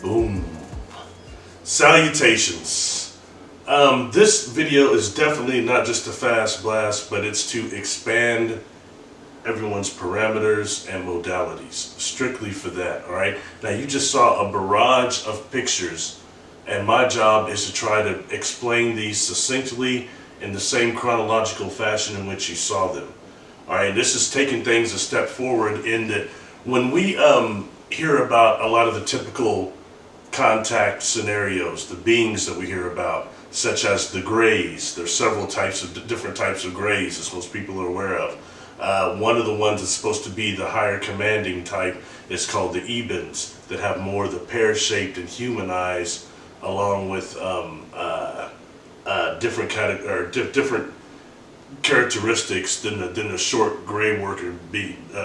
Boom. Salutations. This video is definitely not just a fast blast, but it's to expand everyone's parameters and modalities. Strictly for that, alright? Now you just saw a barrage of pictures, and my job is to try to explain these succinctly in the same chronological fashion in which you saw them. Alright, this is taking things a step forward in that when we hear about a lot of the typical contact scenarios, the beings that we hear about, such as the grays. There's several types of different types of grays, as most people are aware of. One of the ones that's supposed to be the higher commanding type is called the ebens, that have more of the pear-shaped and human eyes, along with different characteristics than the short gray worker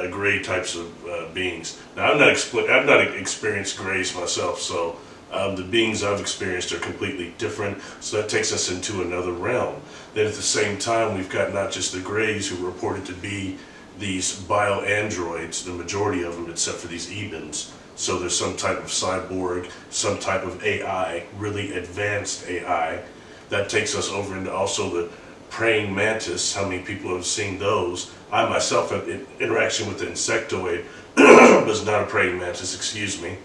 gray types of beings. Now I've not experienced grays myself, so the beings I've experienced are completely different. So that takes us into another realm. Then at the same time, we've got not just the grays who are reported to be these bio-androids, the majority of them, except for these ebens. So there's some type of cyborg, some type of AI, really advanced AI. That takes us over into also the praying mantis. How many people have seen those? I myself have interaction with the insectoid, but not a praying mantis, excuse me.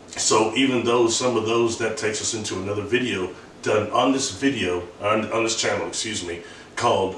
So even though some of those, that takes us into another video done on this on this channel, excuse me, called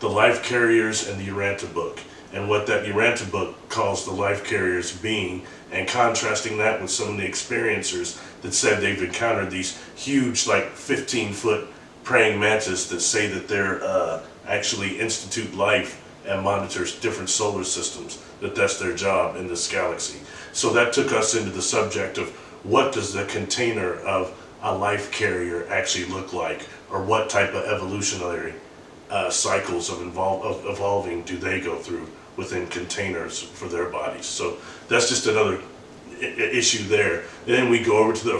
The Life Carriers and the Uranta Book, and what that Uranta Book calls the life carriers being, and contrasting that with some of the experiencers that said they've encountered these huge, like 15-foot praying mantis that say that they're actually institute life and monitors different solar systems, that's their job in this galaxy. So that took us into the subject of what does the container of a life carrier actually look like, or what type of evolutionary cycles of evolving do they go through within containers for their bodies. So that's just another issue there. And then we go over to the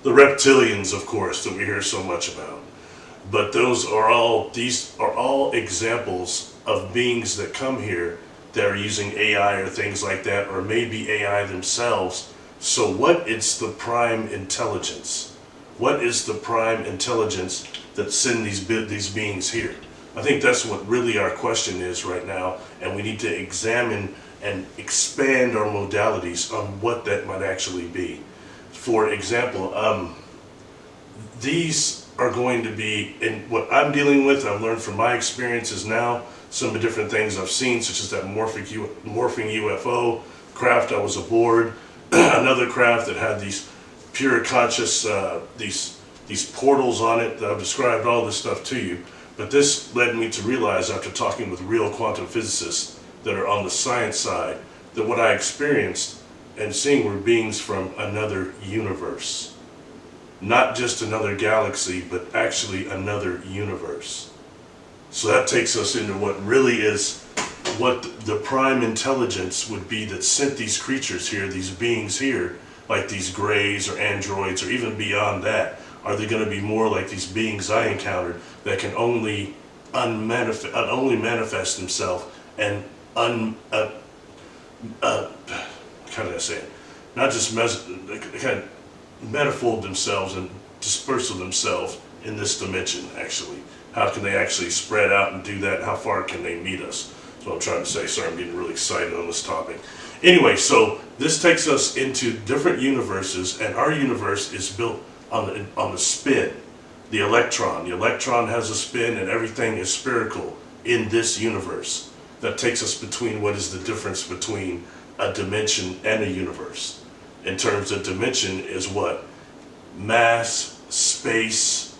reptilians, of course, that we hear so much about. But these are all examples of beings that come here that are using AI or things like that, or maybe AI themselves. So what is the prime intelligence? What is the prime intelligence that send these beings here? I think that's what really our question is right now, and we need to examine and expand our modalities on what that might actually be. For example, these are going to be, in what I'm dealing with, I've learned from my experiences now, some of the different things I've seen, such as that morphing UFO craft I was aboard, another craft that had these pure conscious, these portals on it, that I've described all this stuff to you. But this led me to realize, after talking with real quantum physicists that are on the science side, that what I experienced and seeing were beings from another universe. Not just another galaxy, but actually another universe. So that takes us into what really is, what the prime intelligence would be that sent these creatures here, these beings here, like these grays or androids, or even beyond that. Are they going to be more like these beings I encountered that can only manifest themselves and how did I say it? Not just kind of manifold themselves and disperse themselves in this dimension, actually. How can they actually spread out and do that? How far can they meet us? That's what I'm trying to say. Sorry, I'm getting really excited on this topic. Anyway, so this takes us into different universes, and our universe is built on the spin, the electron. The electron has a spin, and everything is spherical in this universe. That takes us between what is the difference between a dimension and a universe. In terms of dimension is what? Mass, space,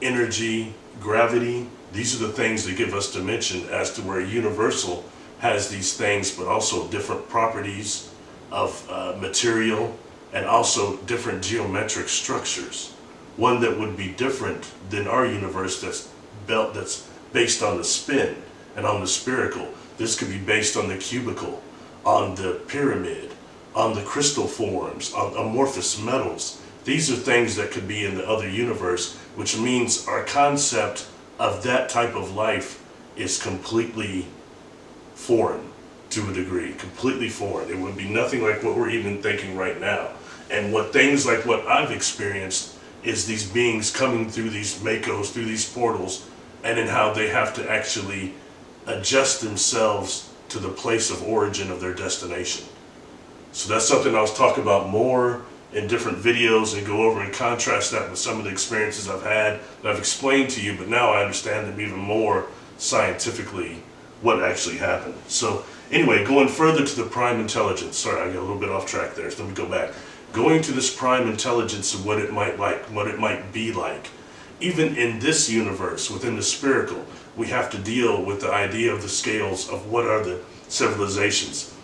energy, gravity. These are the things that give us dimension, as to where universal has these things, but also different properties of material, and also different geometric structures. One that would be different than our universe that's based on the spin and on the spherical. This could be based on the cubical, on the pyramid, on the crystal forms, on amorphous metals. These are things that could be in the other universe, which means our concept of that type of life is completely foreign to a degree, completely foreign. It would be nothing like what we're even thinking right now. And what things like what I've experienced is these beings coming through these makos, through these portals, and then how they have to actually adjust themselves to the place of origin of their destination. So that's something I'll talk about more in different videos and go over and contrast that with some of the experiences I've had that I've explained to you, but now I understand them even more scientifically what actually happened. So anyway, going further to the prime intelligence. Sorry, I got a little bit off track there, so let me go back. Going to this prime intelligence and what it might be like. Even in this universe, within the spherical, we have to deal with the idea of the scales of what are the civilizations.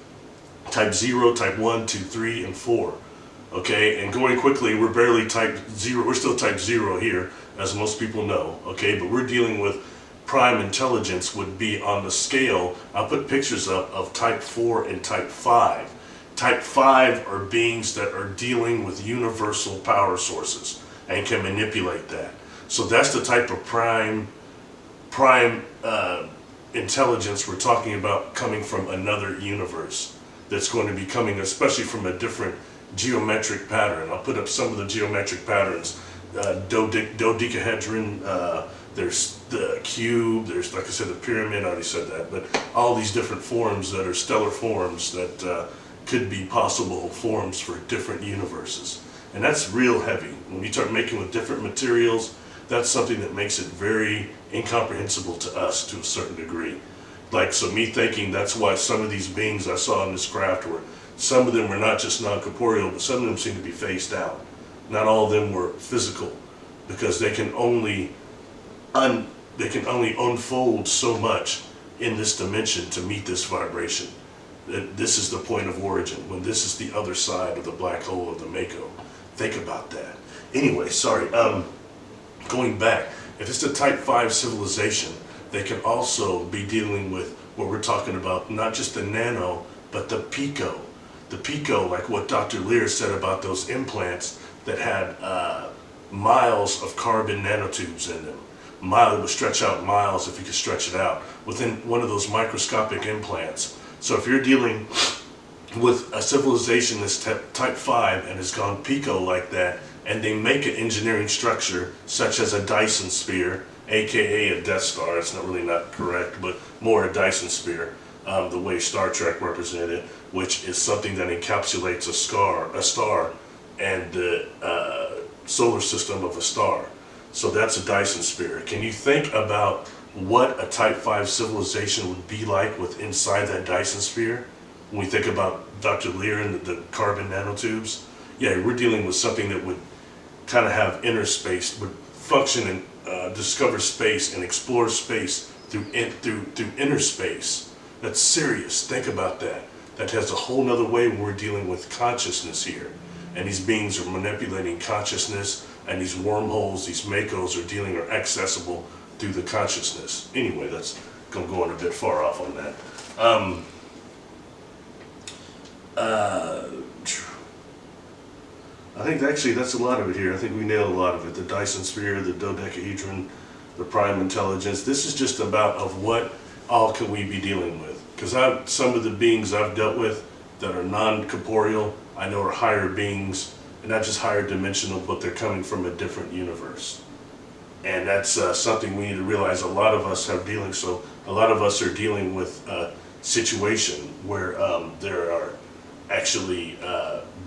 Type 0, type 1, 2, 3, and 4. Okay, and going quickly, we're barely type 0, we're still type 0 here, as most people know, okay, but we're dealing with prime intelligence would be on the scale. I'll put pictures up of type 4 and type 5. Type 5 are beings that are dealing with universal power sources and can manipulate that. So that's the type of prime intelligence we're talking about, coming from another universe that's going to be coming, especially from a different geometric pattern. I'll put up some of the geometric patterns. Dodecahedron, there's the cube, there's, like I said, the pyramid, I already said that, but all these different forms that are stellar forms that could be possible forms for different universes. And that's real heavy. When you start making with different materials, that's something that makes it very incomprehensible to us to a certain degree. Like, so me thinking that's why some of these beings I saw in this craft were, some of them were not just non-corporeal, but some of them seem to be phased out. Not all of them were physical, because they can only unfold so much in this dimension to meet this vibration. This is the point of origin, when this is the other side of the black hole of the Mako. Think about that. Anyway, sorry, going back, if it's the type 5 civilization, they can also be dealing with what we're talking about, not just the nano, but the pico. The pico, like what Dr. Lear said about those implants that had miles of carbon nanotubes in them. It would stretch out miles if you could stretch it out within one of those microscopic implants. So if you're dealing with a civilization that's type 5 and has gone pico like that, and they make an engineering structure such as a Dyson sphere, aka a Death Star, it's not correct, but more a Dyson sphere, the way Star Trek represented it, which is something that encapsulates a star and the solar system of a star. So that's a Dyson sphere. Can you think about what a type 5 civilization would be like with inside that Dyson sphere? When we think about Dr. Lear and the carbon nanotubes, yeah, we're dealing with something that would kind of have inner space, would function and discover space and explore space through inner space. That's serious. Think about that. That has a whole nother way when we're dealing with consciousness here. And these beings are manipulating consciousness, and these wormholes, these Makos are accessible through the consciousness. Anyway, that's going a bit far off on that. I think actually that's a lot of it here. I think we nailed a lot of it. The Dyson sphere, the dodecahedron, the prime intelligence. This is just about of what all can we be dealing with. Because some of the beings I've dealt with that are non-corporeal, I know are higher beings, and not just higher dimensional, but they're coming from a different universe. And that's something we need to realize a lot of us have dealing. So a lot of us are dealing with a situation where there are actually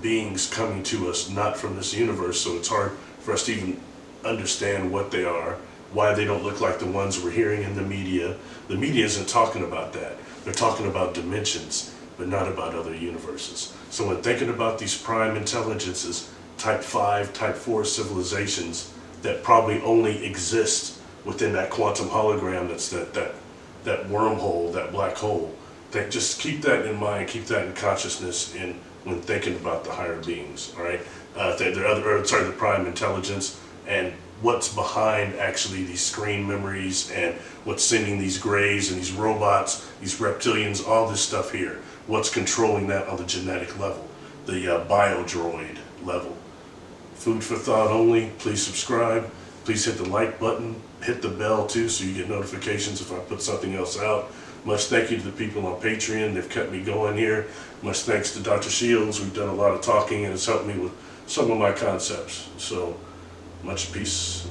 beings coming to us not from this universe, so it's hard for us to even understand what they are, why they don't look like the ones we're hearing in the media. The media isn't talking about that. They're talking about dimensions, but not about other universes. So when thinking about these prime intelligences, type 5, type 4 civilizations that probably only exist within that quantum hologram, that's that wormhole, that black hole, just keep that in mind, keep that in consciousness when thinking about the higher beings, all right? The prime intelligence, and what's behind actually these screen memories, and what's sending these grays and these robots, these reptilians, all this stuff here. What's controlling that on the genetic level, the bio-droid level. Food for thought only. Please subscribe. Please hit the like button. Hit the bell too so you get notifications if I put something else out. Much thank you to the people on Patreon. They've kept me going here. Much thanks to Dr. Shields. We've done a lot of talking and it's helped me with some of my concepts. So much peace.